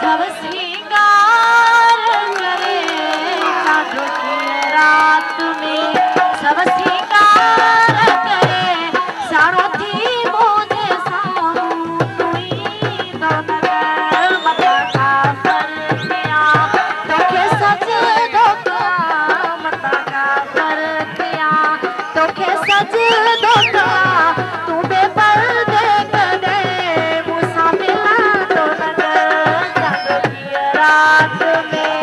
सब श्रृंगार करे चांद की रात में, सब श्रृंगार करे सारथी मुझे सामू तुई तो नगर मता का पर पिया तोखे सज धोखा मता का पर पिया तोखे सज धोखा तू बेपर्दे कदे मुसा मिला तो नगर चांद की रात में।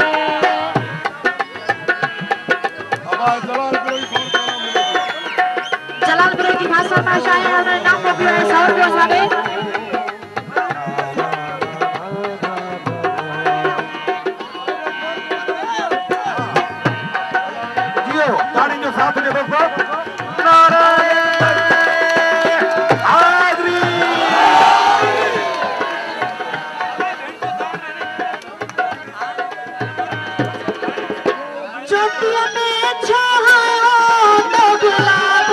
जलालपुर की भाषा में शायद नाम को भी सौर भी साबे जियो गाड़ी जो साथ में देखो चोटिया में छायो तो गुलाब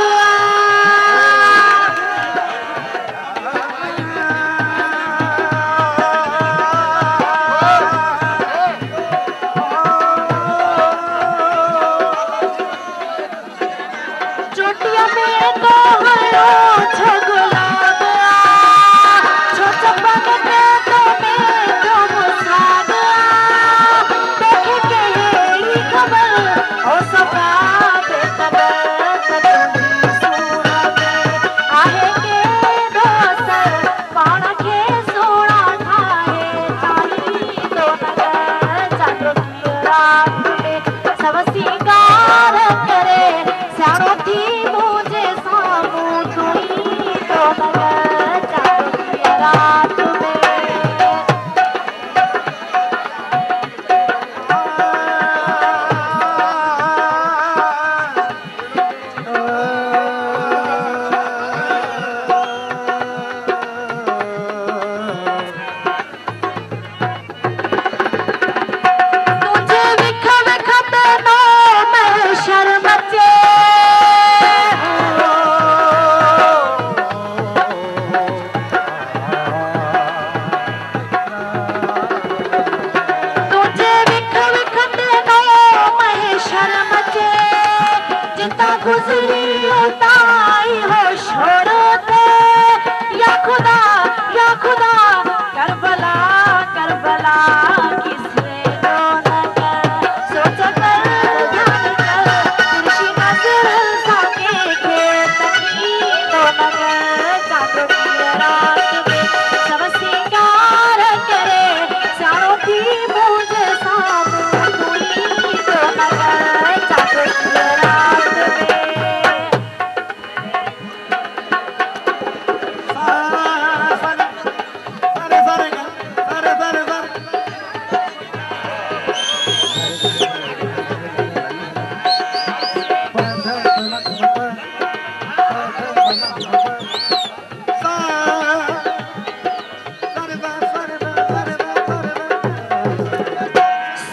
चोटिया में तो हयो छो गुलाब छो चंपक के तो में तो मुसाद देखे के ही खबर ओ सफा बेखबर कदम सूरत आहे के दोसर पाण के सोना खाए चाही तो नगर चांद की रात में सब श्रृंगार करे सारथी मुझे सामू तुई तो नगर चांद की रात में। तुझे विख विखते नो मैं शर्म चे तुझे विख विखते नो मैं शर्म चे जितना गुजरी उताई हो छोड़ते या खुदा करबला करबला किसने दो नगर सोच कर ध्यान कर तुलसी नजर साके खेत की दो नगर चांद की रात में सब श्रृंगार करे सारथी मुझे सामू तुई तो नगर चांद की रात में।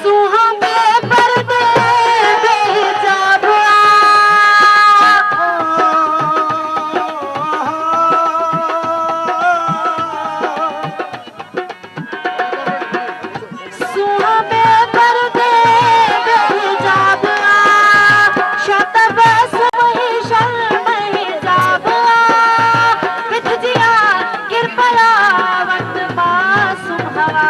सुहा में पर्दे बेहिजाब सुहा में पर्दे बेहिजाब शतबस वही शर्म हिजाब विथ जिया गिर पड़ा वक्त मासूम हवा